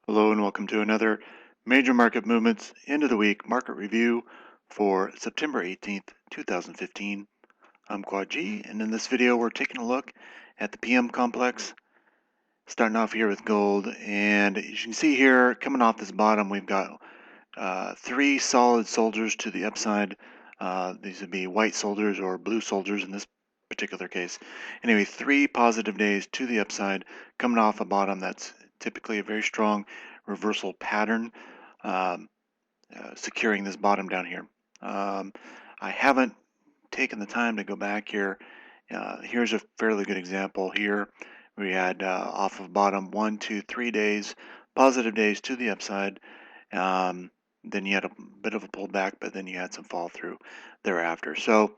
Hello and welcome to another Major Market Movements End of the Week Market Review for September 18th, 2015. I'm Quad G, and in this video we're taking a look at the PM complex, starting off here with gold. And as you can see here, coming off this bottom, we've got three solid soldiers to the upside. These would be white soldiers or blue soldiers in this particular case. Anyway, three positive days to the upside, coming off a bottom that's typically a very strong reversal pattern, securing this bottom down here. I haven't taken the time to go back here. Here's a fairly good example here. We had off of bottom 1, 2, 3 days, positive days to the upside. Then you had a bit of a pullback, but then you had some fall through thereafter. So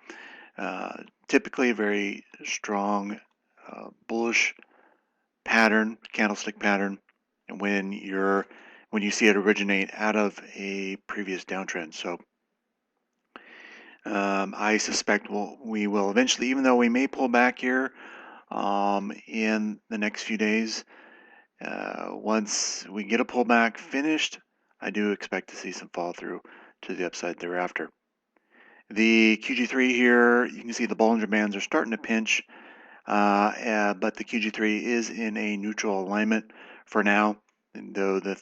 typically a very strong bullish pattern, candlestick pattern, when you see it originate out of a previous downtrend. So I suspect we will eventually, even though we may pull back here in the next few days, once we get a pullback finished, I do expect to see some fall through to the upside thereafter. The QG3 here, you can see the Bollinger Bands are starting to pinch, but the QG3 is in a neutral alignment for now. And though the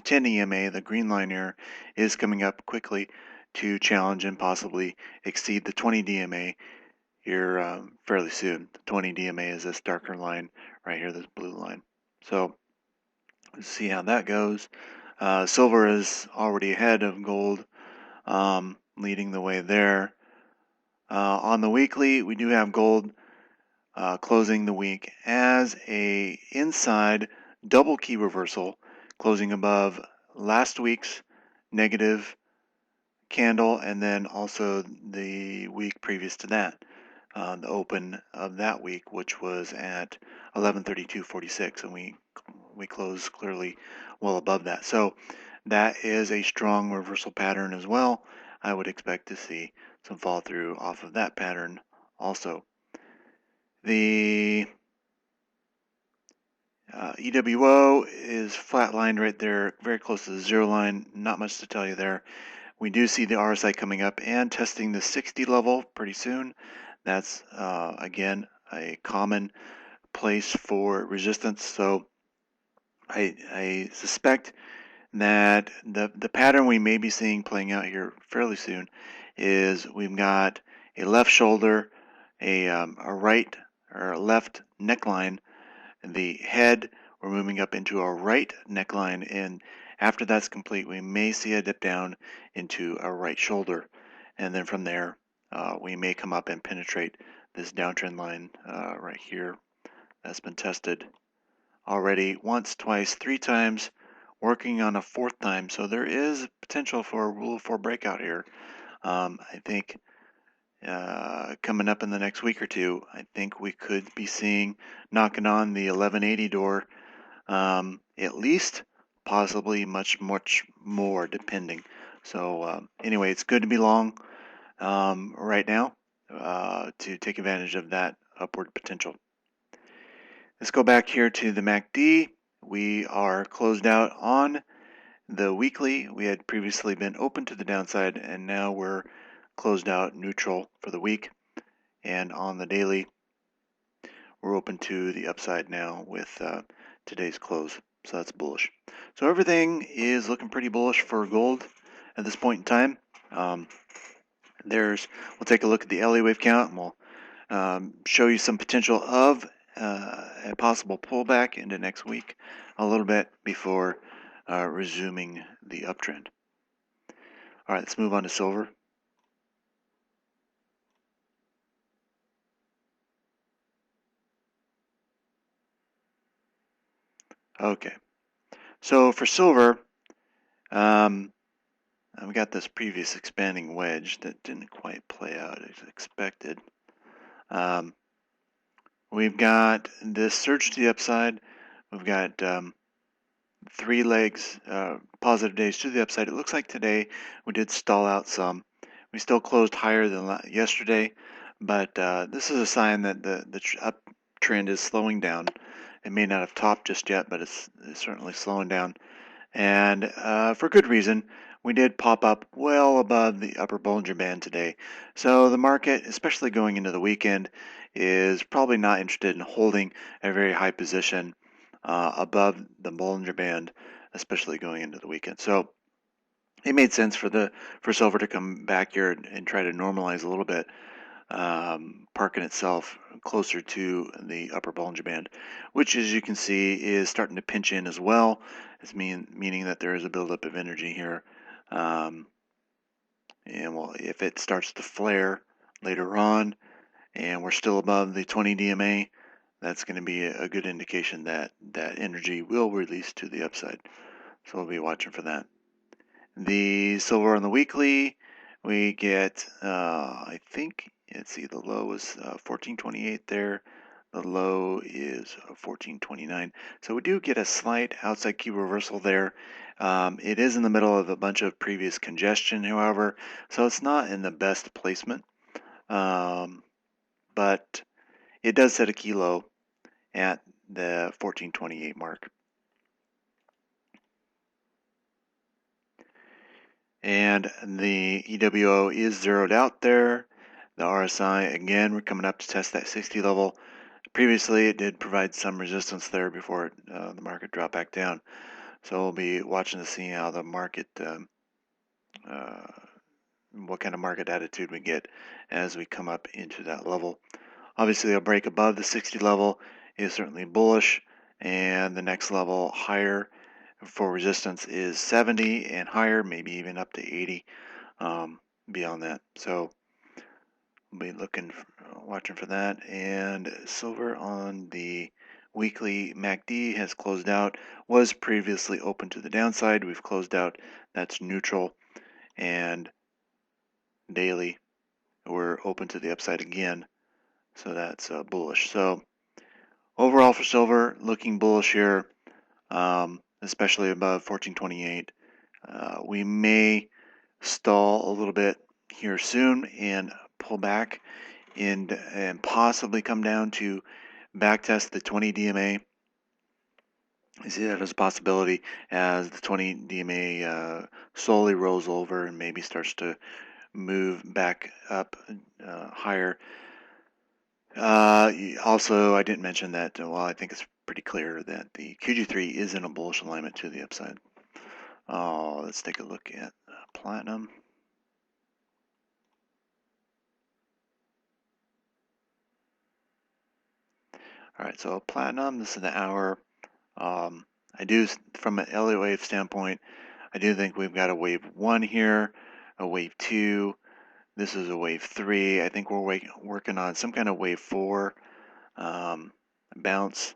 10 EMA, the green line here, is coming up quickly to challenge and possibly exceed the 20 DMA here fairly soon. The 20 DMA is this darker line right here, this blue line. So let's see how that goes. Silver is already ahead of gold, leading the way there. On the weekly, we do have gold closing the week as a inside double key reversal, closing above last week's negative candle, and then also the week previous to that, the open of that week, which was at 1132.46, and we closed clearly well above that. So that is a strong reversal pattern as well. I would expect to see some fall through off of that pattern also. The EWO is flatlined right there, very close to the zero line. Not much to tell you there. We do see the RSI coming up and testing the 60 level pretty soon. That's, again, a common place for resistance. So I suspect that the pattern we may be seeing playing out here fairly soon is we've got a left shoulder, a right or left neckline, the head, we're moving up into a right neckline, and after that's complete, we may see a dip down into a right shoulder, and then from there, we may come up and penetrate this downtrend line right here. That's been tested already once, twice, three times, working on a fourth time, so there is potential for a Rule of 4 breakout here. I think coming up in the next week or two, I think we could be seeing knocking on the 1180 door, at least, possibly much more, depending. So anyway, it's good to be long right now to take advantage of that upward potential. Let's go back here to the MACD. We are closed out on the weekly. We had previously been open to the downside, and now we're closed out neutral for the week. And on the daily, we're open to the upside now with today's close. So that's bullish. So everything is looking pretty bullish for gold at this point in time. We'll take a look at the LA wave count, and we'll show you some potential of a possible pullback into next week a little bit before resuming the uptrend. All right, let's move on to silver. Okay, so for silver, we got this previous expanding wedge that didn't quite play out as expected. We've got this surge to the upside. We've got three legs, positive days to the upside. It looks like today we did stall out some. We still closed higher than yesterday, but this is a sign that the uptrend is slowing down. It may not have topped just yet, but it's certainly slowing down. And for good reason. We did pop up well above the upper Bollinger Band today. So the market, especially going into the weekend, is probably not interested in holding a very high position above the Bollinger Band, especially going into the weekend. So it made sense for silver to come back here and try to normalize a little bit, parking itself closer to the upper Bollinger Band, which, as you can see, is starting to pinch in as well. It's meaning that there is a buildup of energy here. Um, and well, if it starts to flare later on and we're still above the 20 DMA, that's going to be a good indication that that energy will release to the upside. So we'll be watching for that. The silver on the weekly, we get, I think, let's see, the low is 1428 there. The low is 1429. So we do get a slight outside key reversal there. It is in the middle of a bunch of previous congestion, however, so it's not in the best placement. But it does set a key low at the 1428 mark. And the EWO is zeroed out there. The RSI, again, we're coming up to test that 60 level. Previously, it did provide some resistance there before the market dropped back down. So we'll be watching to see how the market, what kind of market attitude we get as we come up into that level. Obviously, a break above the 60 level is certainly bullish, and the next level higher for resistance is 70 and higher, maybe even up to 80 beyond that. So we'll be watching for that. And silver on the weekly MACD has closed out, was previously open to the downside. We've closed out, that's neutral, and daily we're open to the upside again. So that's bullish. So overall for silver, looking bullish here, especially above 1428. We may stall a little bit here soon and pull back and possibly come down to backtest the 20 DMA. I see that as a possibility as the 20 DMA slowly rolls over and maybe starts to move back up higher. Also, I didn't mention that, well, I think it's pretty clear that the QG3 is in a bullish alignment to the upside. Let's take a look at platinum. All right, so platinum, this is the hour. I do, from an Elliott wave standpoint, I do think we've got a wave 1 here, a wave 2. This is a wave 3. I think we're working on some kind of wave 4 bounce.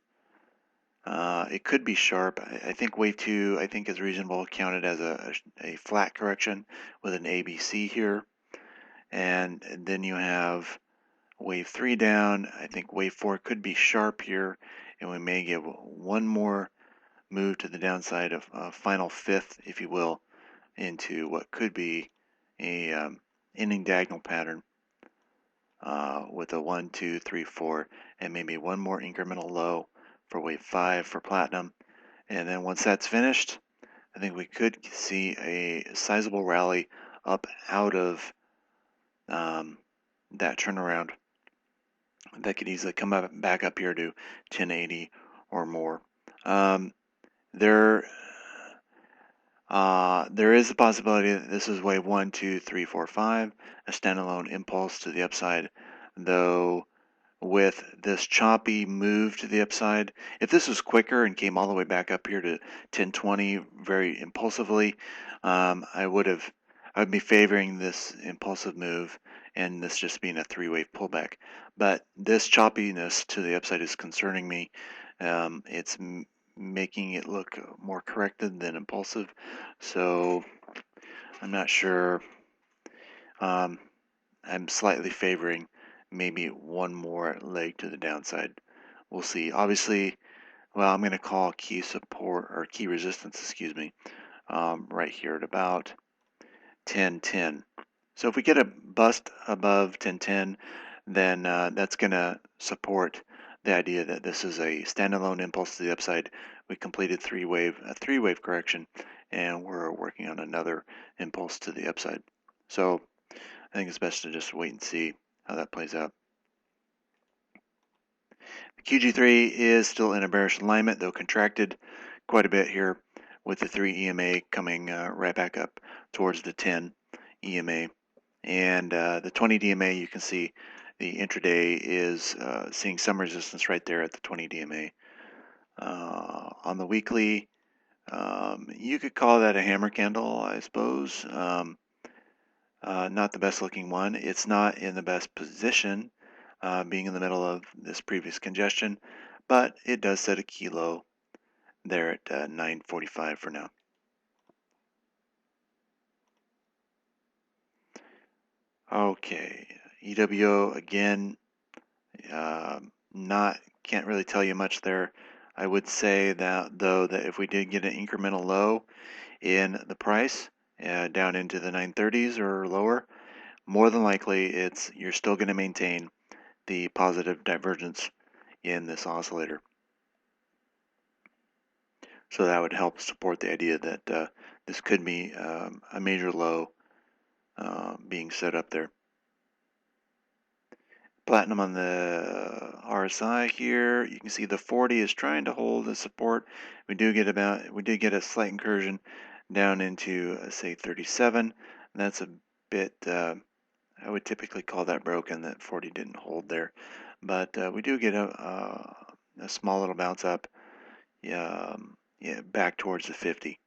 It could be sharp. I think wave 2, I think, is reasonable, counted as a flat correction with an ABC here. And then you have wave 3 down. I think wave 4 could be sharp here, and we may get one more move to the downside of final fifth, if you will, into what could be a ending diagonal pattern with a 1, 2, 3, 4, and maybe one more incremental low for wave 5 for platinum. And then once that's finished, I think we could see a sizable rally up out of that turnaround that could easily come back up here to 1080 or more. There is a possibility that this is wave 1, 2, 3, 4, 5, a standalone impulse to the upside, though with this choppy move to the upside. If this was quicker and came all the way back up here to 1020 very impulsively, I would be favoring this impulsive move and this just being a three-wave pullback. But this choppiness to the upside is concerning me. It's making it look more corrected than impulsive. So I'm not sure. I'm slightly favoring maybe one more leg to the downside. We'll see. Obviously, well, I'm going to call key support or key resistance, excuse me, right here at about 1010. So if we get a bust above 1010, then that's going to support the idea that this is a standalone impulse to the upside we completed a three-wave correction, and we're working on another impulse to the upside. So I think it's best to just wait and see how that plays out. QG3 is still in a bearish alignment, though contracted quite a bit here, with the 3 EMA coming right back up towards the 10 EMA. And the 20 DMA, you can see the intraday is seeing some resistance right there at the 20 DMA. On the weekly, you could call that a hammer candle, I suppose. Not the best looking one. It's not in the best position, being in the middle of this previous congestion, but it does set a key low there at 945 for now. Okay, EWO again, can't really tell you much there. I would say that though that if we did get an incremental low in the price down into the 930s or lower, more than likely you're still going to maintain the positive divergence in this oscillator. So that would help support the idea that this could be a major low being set up there. Platinum on the RSI here, you can see the 40 is trying to hold the support. We did get a slight incursion down into say 37. And that's a bit, I would typically call that broken, that 40 didn't hold there. But we do get a small little bounce up back towards the 50.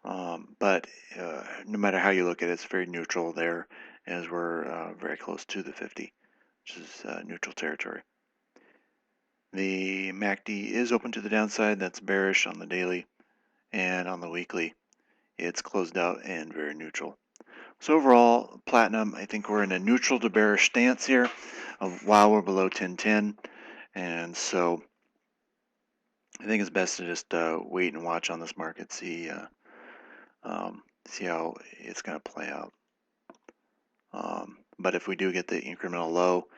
But no matter how you look at it, it's very neutral there as we're very close to the 50, which is neutral territory. The MACD is open to the downside. That's bearish on the daily, and on the weekly, it's closed out and very neutral. So overall, platinum, I think we're in a neutral to bearish stance here while we're below 1010, and so I think it's best to just wait and watch on this market, see how it's going to play out. But if we do get the incremental low,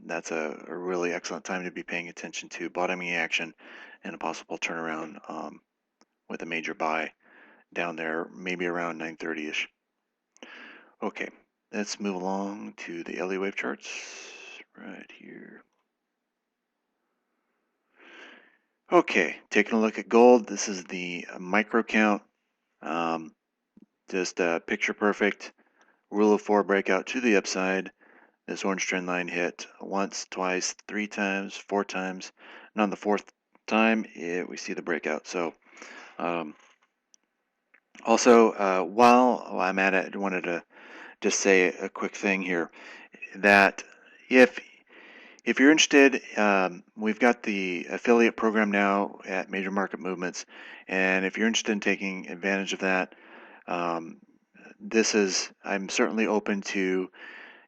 that's a really excellent time to be paying attention to bottoming action and a possible turnaround with a major buy down there, maybe around 930-ish. Okay, let's move along to the LE wave charts right here. Okay, taking a look at gold. This is the micro count. Just picture perfect. Rule of 4 breakout to the upside. This orange trend line hit once, twice, 3 times, 4 times, and on the 4th time, we see the breakout. So, also, while I'm at it, I wanted to just say a quick thing here, that if you're interested, we've got the affiliate program now at Major Market Movements, and if you're interested in taking advantage of that, I'm certainly open to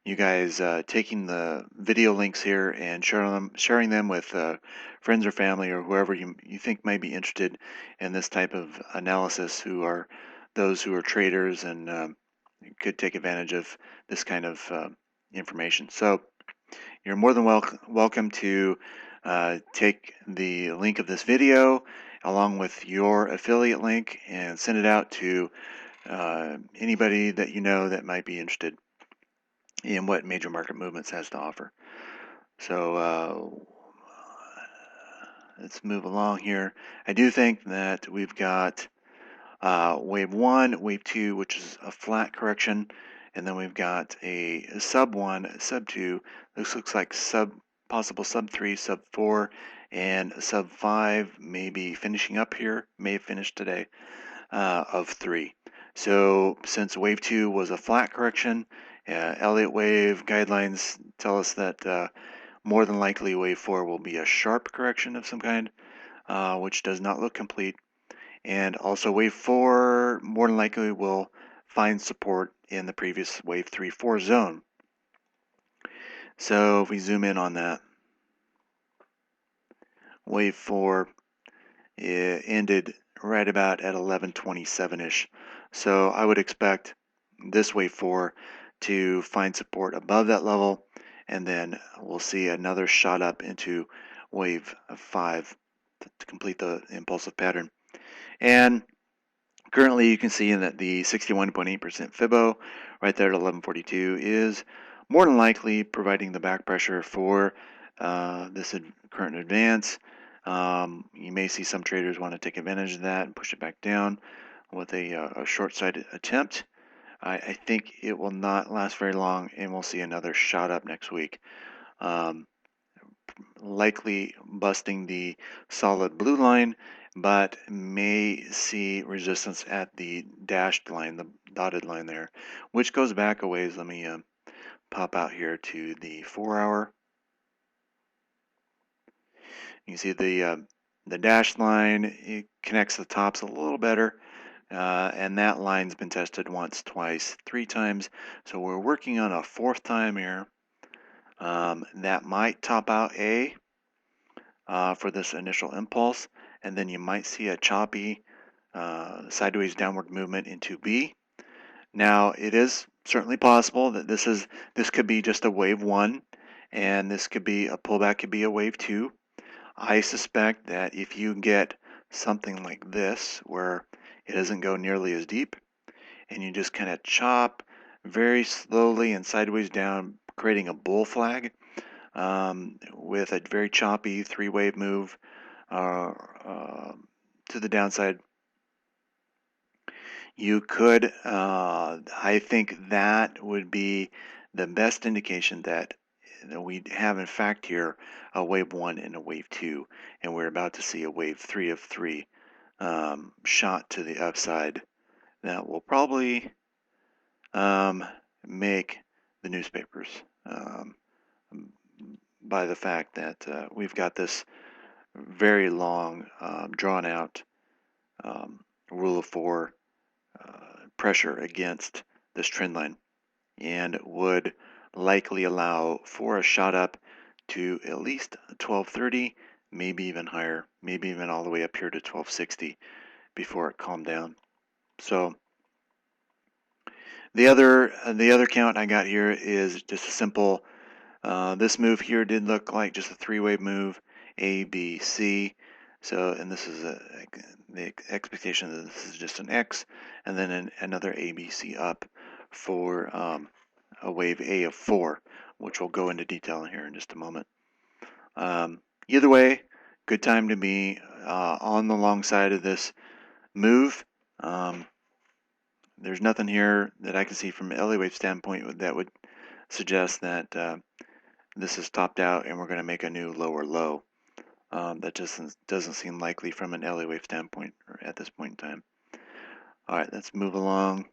you guys taking the video links here and sharing them with friends or family or whoever you think might be interested in this type of analysis, who are those who are traders and could take advantage of this kind of information. So you're more than welcome to take the link of this video along with your affiliate link and send it out to anybody that you know that might be interested in what Major Market Movements has to offer. So let's move along here. I do think that we've got wave 1, wave 2, which is a flat correction, and then we've got a sub 1, sub 2. This looks like possible sub 3, sub 4, and sub 5 maybe finishing up here, may have finished today, of 3. So since wave 2 was a flat correction, Elliott wave guidelines tell us that more than likely wave 4 will be a sharp correction of some kind, which does not look complete. And also wave 4 more than likely will find support in the previous wave 3-4 zone. So if we zoom in on that, wave 4 ended right about at 1127-ish. So I would expect this wave 4 to find support above that level, and then we'll see another shot up into wave 5 to complete the impulsive pattern. And currently, you can see that the 61.8% Fibo right there at 1142 is more than likely providing the back pressure for this current advance. You may see some traders want to take advantage of that and push it back down with a short-sighted attempt. I think it will not last very long, and we'll see another shot up next week. Likely busting the solid blue line, but may see resistance at the dashed line, the dotted line there, which goes back a ways. Let me pop out here to the 4 hour. You can see the dashed line, it connects the tops a little better. And that line's been tested once, twice, 3 times. So we're working on a 4th time here. That might top out A for this initial impulse, and then you might see a choppy sideways downward movement into B. Now, it is certainly possible that this could be just a wave 1, and this could be a pullback, could be a wave 2. I suspect that if you get something like this, where it doesn't go nearly as deep, and you just kind of chop very slowly and sideways down, creating a bull flag with a very choppy 3-wave move to the downside, you could, I think that would be the best indication that we have in fact here a wave 1 and a wave 2, and we're about to see a wave 3 of 3 shot to the upside that will probably make the newspapers by the fact that we've got this very long, drawn out rule of 4 pressure against this trend line, and would likely allow for a shot up to at least 1230, maybe even higher, maybe even all the way up here to 1260 before it calmed down. So the other count I got here is just a simple. This move here did look like just a 3-wave move, A, B, C. So, and this is the expectation that this is just an X, and then another A, B, C up for a wave A of 4, which we'll go into detail here in just a moment. Either way, good time to be on the long side of this move. There's nothing here that I can see from an LA wave standpoint that would suggest that this is topped out and we're going to make a new lower low. That just doesn't seem likely from an LA wave standpoint at this point in time. All right, let's move along.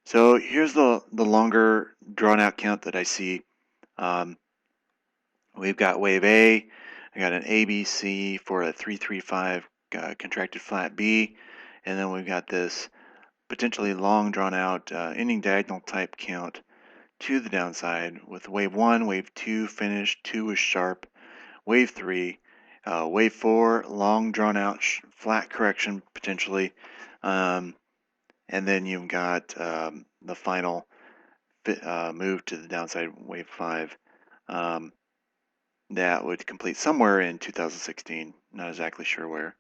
So here's the longer drawn out count that I see. We've got wave A. I got an ABC for a 335 contracted flat B, and then we've got this potentially long drawn out ending diagonal type count to the downside with wave 1, wave 2 finished, 2 was sharp, wave 3, wave 4 long drawn out flat correction potentially, and then you've got the final move to the downside, wave 5. That would complete somewhere in 2016, not exactly sure where.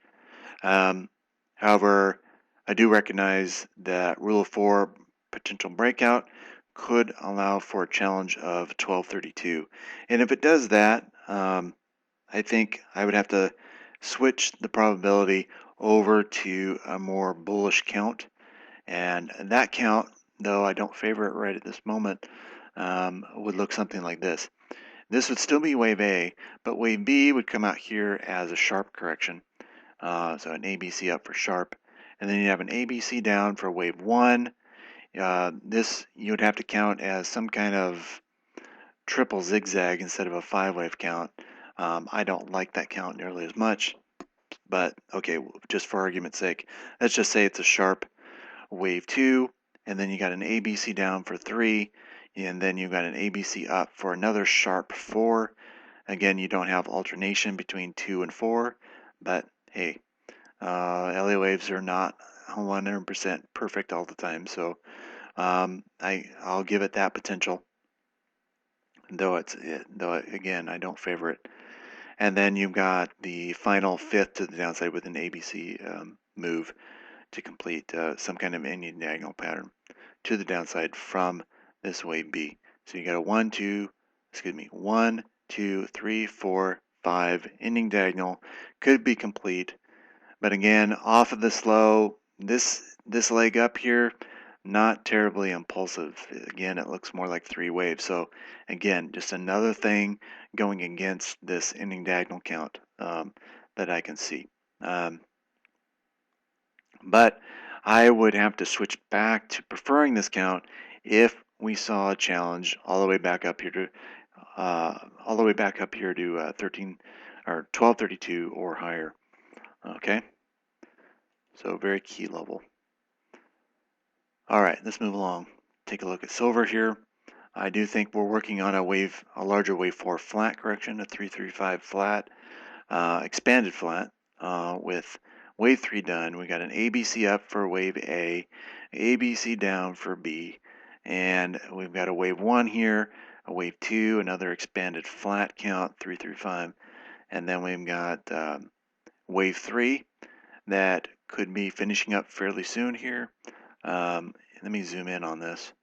However, I do recognize that rule of 4 potential breakout could allow for a challenge of 1232. And if it does that, I think I would have to switch the probability over to a more bullish count. And that count, though I don't favor it right at this moment, would look something like this. This would still be wave A, but wave B would come out here as a sharp correction. So an ABC up for sharp. And then you have an ABC down for wave 1. This you would have to count as some kind of triple zigzag instead of a 5-wave count. I don't like that count nearly as much, but okay, just for argument's sake, let's just say it's a sharp wave 2, and then you got an ABC down for 3, and then you got an ABC up for another sharp 4. Again, you don't have alternation between 2 and 4, but hey, LA waves are not 100% perfect all the time, so I'll give it that potential. Though again, I don't favor it. And then you've got the final fifth to the downside with an ABC move to complete some kind of ending diagonal pattern to the downside from this wave B. So you got a 1, 2, 3, 4, 5 ending diagonal, could be complete. But again, off of this low, this leg up here, not terribly impulsive. Again, it looks more like 3 waves. So again, just another thing going against this ending diagonal count that I can see. But I would have to switch back to preferring this count if we saw a challenge all the way back up here to 13 or 1232 or higher. Okay, so very key level. All right, let's move along. Take a look at silver here. I do think we're working on a larger wave 4 flat correction, a 335 flat, expanded flat with wave 3 done. We got an ABC up for wave A, ABC down for B, and we've got a wave 1 here, a wave 2, another expanded flat count, 335, and then we've got wave 3 that could be finishing up fairly soon here. Let me zoom in on this.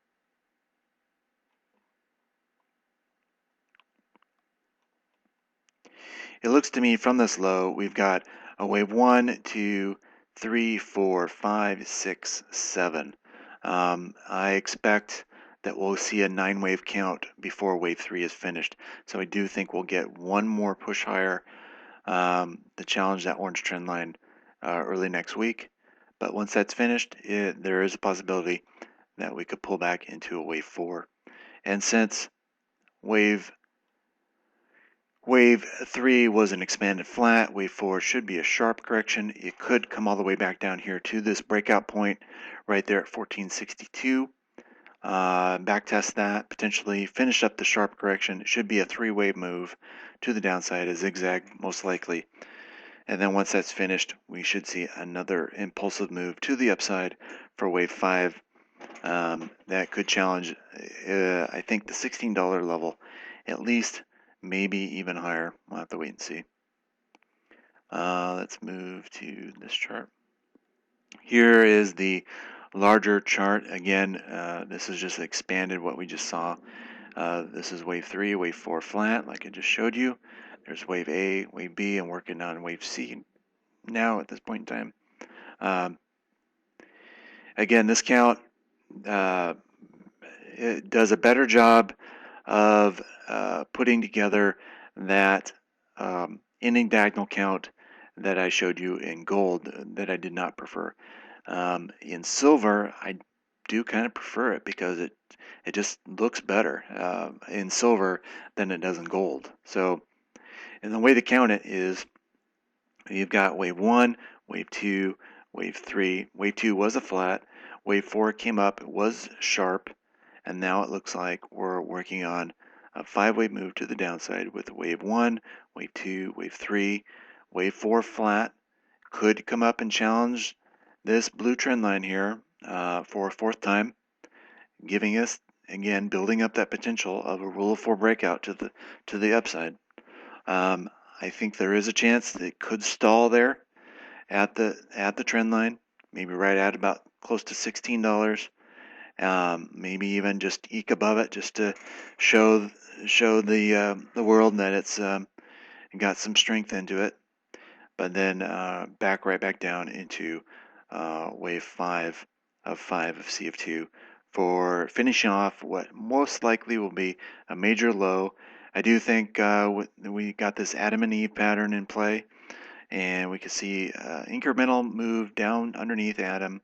It looks to me from this low, we've got a wave 1, 2, 3, 4, 5, 6, 7. I expect that we'll see a 9-wave count before wave 3 is finished. So I do think we'll get one more push higher to challenge that orange trend line early next week. But once that's finished, there is a possibility that we could pull back into a wave 4. And since wave 3 was an expanded flat, wave 4 should be a sharp correction. It could come all the way back down here to this breakout point right there at 1462. Back test that, potentially finish up the sharp correction. It should be a 3-wave move to the downside, a zigzag most likely. And then once that's finished, we should see another impulsive move to the upside for wave 5. That could challenge, I think, the $16 level, at least, maybe even higher. We'll have to wait and see. Let's move to this chart. Here is the larger chart. Again, this is just expanded what we just saw. This is wave 3, wave 4 flat, like I just showed you. There's wave A, wave B, and working on wave C now at this point in time. Again, this count it does a better job of putting together that ending diagonal count that I showed you in gold that I did not prefer. In silver, I do kind of prefer it because it just looks better in silver than it does in gold. So, and the way to count it is you've got wave 1, wave 2, wave 3. Wave 2 was a flat. Wave 4 came up, it was sharp, and now it looks like we're working on a 5-wave move to the downside with wave 1, wave 2, wave 3, wave 4 flat. Could come up and challenge this blue trend line here for a 4th time, giving us, again, building up that potential of a rule of 4 breakout to the upside. I think there is a chance that it could stall there at the trend line, maybe right at about close to $16. Maybe even just eke above it, just to show the world that it's got some strength into it. But then right back down into wave 5 of CF2 for finishing off what most likely will be a major low. I do think we got this Adam and Eve pattern in play, and we can see incremental move down underneath Adam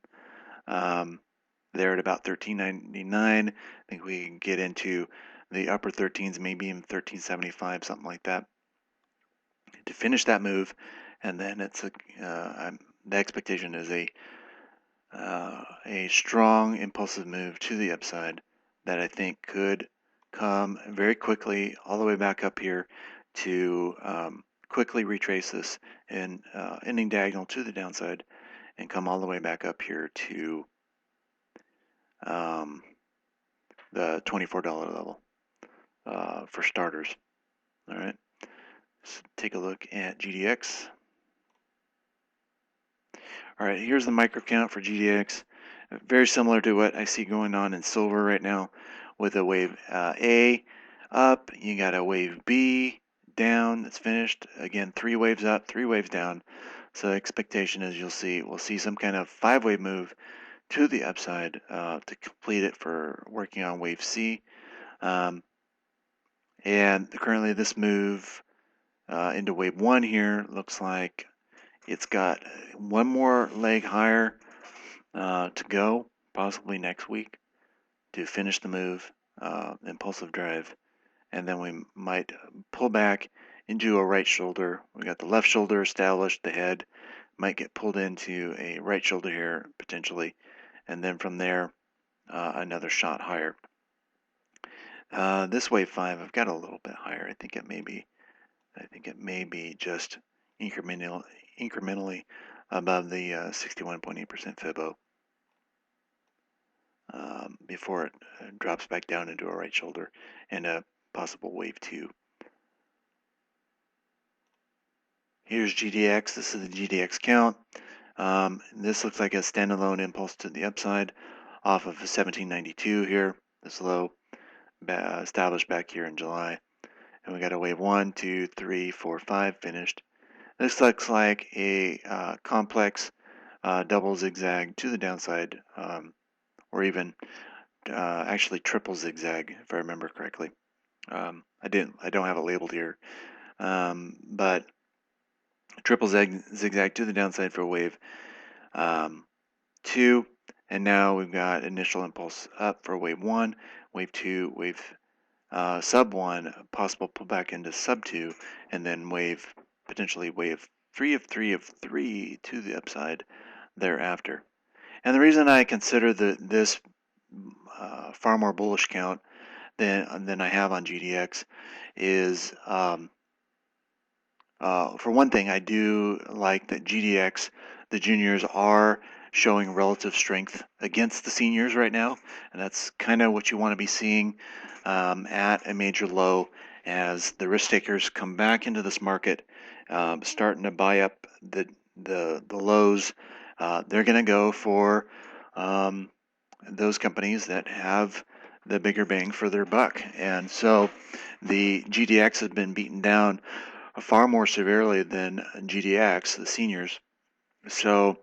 there at about 13.99. I think we can get into the upper 13s, maybe even 13.75, something like that, to finish that move. And then it's the expectation is a strong impulsive move to the upside that I think could come very quickly all the way back up here to quickly retrace this and ending diagonal to the downside and come all the way back up here to the $24 level for starters. All right. Let's take a look at GDX. All right, here's the micro count for GDX. Very similar to what I see going on in silver right now with a wave A up, you got a wave B down that's finished. Again, 3 waves up, 3 waves down. So the expectation is we'll see some kind of 5-wave move to the upside to complete it for working on wave C. And currently this move into wave 1 here looks like it's got one more leg higher to go, possibly next week, to finish the move, impulsive drive, and then we might pull back into a right shoulder. We got the left shoulder established, the head might get pulled into a right shoulder here potentially, and then from there another shot higher. This wave 5, I've got a little bit higher. I think it may be just incrementally above the 61.8% Fibo. Before it drops back down into a right shoulder and a possible wave 2. Here's GDX. This is the GDX count. This looks like a standalone impulse to the upside off of 1792 here. This low established back here in July. And we got a wave 1, 2, 3, 4, 5 finished. This looks like a complex double zigzag to the downside, or even actually triple zigzag, if I remember correctly. I don't have it labeled here, but triple zigzag to the downside for wave 2, and now we've got initial impulse up for wave 1, wave 2, wave sub 1, possible pullback into sub 2, and then potentially wave 3 of 3 of 3 to the upside thereafter. And the reason I consider this far more bullish count than I have on GDX is, for one thing, I do like that GDX, the juniors are showing relative strength against the seniors right now, and that's kind of what you want to be seeing at a major low as the risk takers come back into this market, starting to buy up the lows. They're going to go for those companies that have the bigger bang for their buck, and so the GDX has been beaten down far more severely than GDX, the seniors. So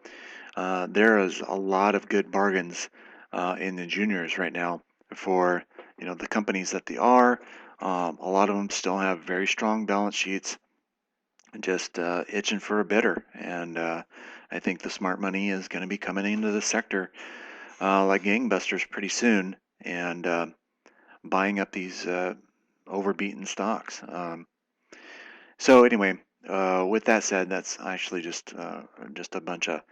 there is a lot of good bargains in the juniors right now for the companies that they are. A lot of them still have very strong balance sheets, just itching for a bidder. And I think the smart money is going to be coming into the sector like gangbusters pretty soon and buying up these overbeaten stocks. So anyway, with that said, that's actually just a bunch of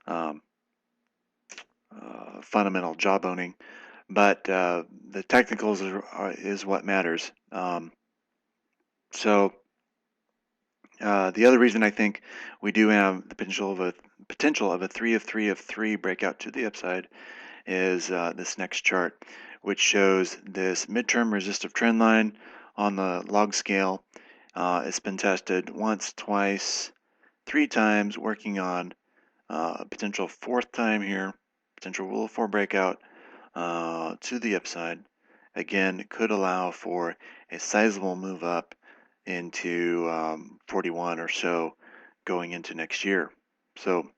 um, fundamental job owning, but the technicals is what matters. So the other reason I think we do have the potential of a 3 of 3 of 3 breakout to the upside is this next chart, which shows this midterm resistive trend line on the log scale. It's been tested once, twice, 3 times, working on a potential 4th time here, potential rule of 4 breakout to the upside. Again, it could allow for a sizable move up into 41 or so going into next year. So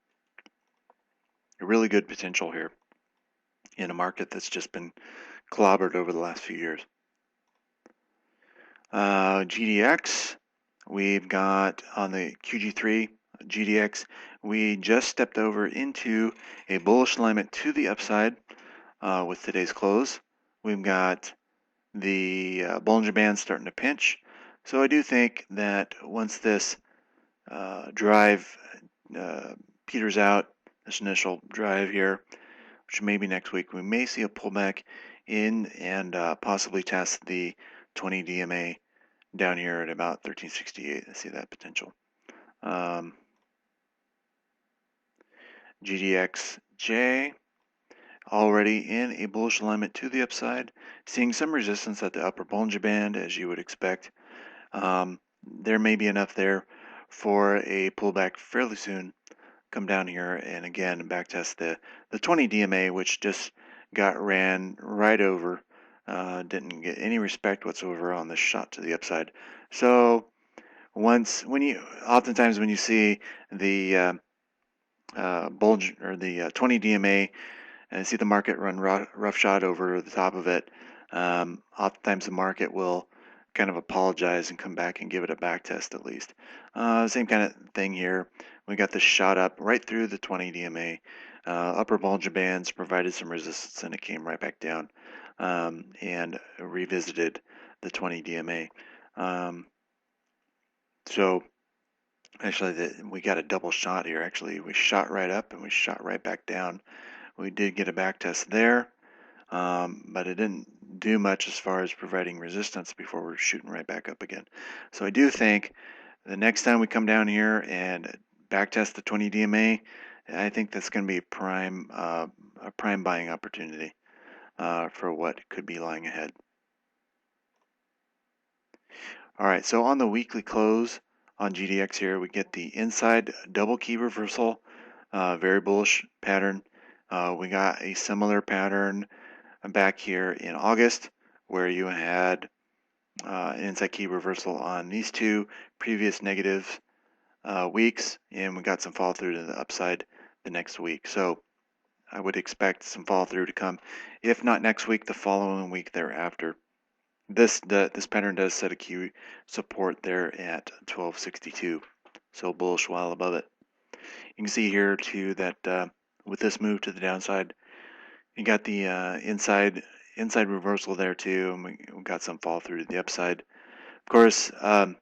a really good potential here in a market that's just been clobbered over the last few years. GDX, we've got on the QG3 GDX, we just stepped over into a bullish alignment to the upside with today's close. We've got the Bollinger Band starting to pinch. So I do think that once this drive peters out, this initial drive here, which may be next week, we may see a pullback in and possibly test the 20 DMA down here at about 1368. I see that potential. GDXJ already in a bullish alignment to the upside, seeing some resistance at the upper Bollinger Band as you would expect. there may be enough there for a pullback fairly soon. Come down here and again backtest the 20 DMA, which just got ran right over. Didn't get any respect whatsoever on the shot to the upside. So oftentimes when you see the bulge or the 20 DMA and see the market run roughshod over the top of it, oftentimes the market will kind of apologize and come back and give it a back test at least. Same kind of thing here. We got this shot up right through the 20 DMA. Upper Bollinger Bands provided some resistance and it came right back down and revisited the 20 DMA. So actually we got a double shot here. Actually, we shot right up and we shot right back down. We did get a back test there, but it didn't do much as far as providing resistance before we're shooting right back up again. So I do think the next time we come down here and back test the 20 DMA, I think that's going to be a prime buying opportunity for what could be lying ahead. All right, so on the weekly close on GDX here, we get the inside double key reversal, very bullish pattern. We got a similar pattern back here in August where you had an inside key reversal on these two previous negative weeks, and we got some follow through to the upside the next week. So I would expect some follow through to come, if not next week, the following week thereafter. This pattern does set a key support there at 1262, so bullish while above it. You can see here too that with this move to the downside, you got the inside reversal there too, and we got some fall through to the upside. Of course, not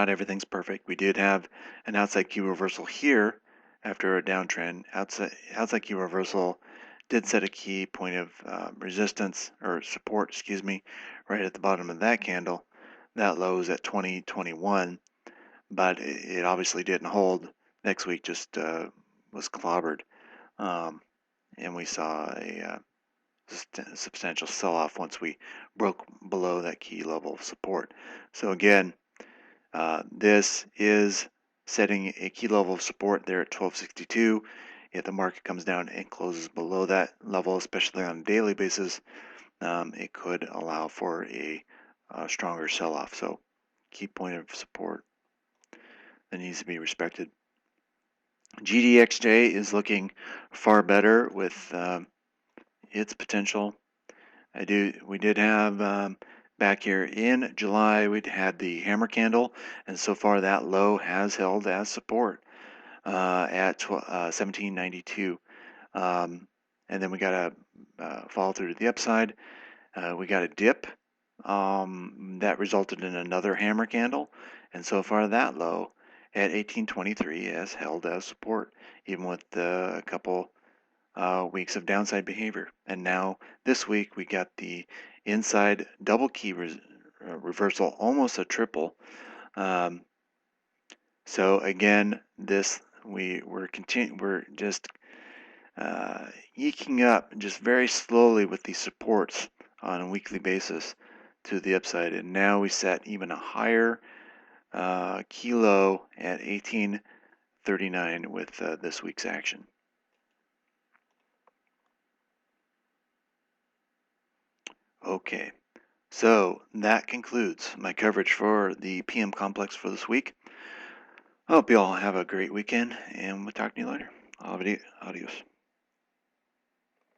everything's perfect. We did have an outside key reversal here after a downtrend. Outside key reversal did set a key point of resistance or support, excuse me, right at the bottom of that candle. That low is at 2021, but it obviously didn't hold. Next week just was clobbered, and we saw a substantial sell-off once we broke below that key level of support. So again, this is setting a key level of support there at 1262. If the market comes down and closes below that level, especially on a daily basis, it could allow for a stronger sell-off. So key point of support that needs to be respected. GDXJ is looking far better with its potential. We did have back here in July, we'd had the hammer candle, and so far that low has held as support at 1792. And then we got a follow through to the upside. We got a dip that resulted in another hammer candle, and so far that low at 1823 has held as support, even with a couple weeks of downside behavior. And now this week we got the inside double key reversal, almost a triple. So again, we're just eking up just very slowly with these supports on a weekly basis to the upside, and now we set even a higher key low at 1839 with this week's action. Okay, so that concludes my coverage for the PM complex for this week. I hope you all have a great weekend, and we'll talk to you later. Adios.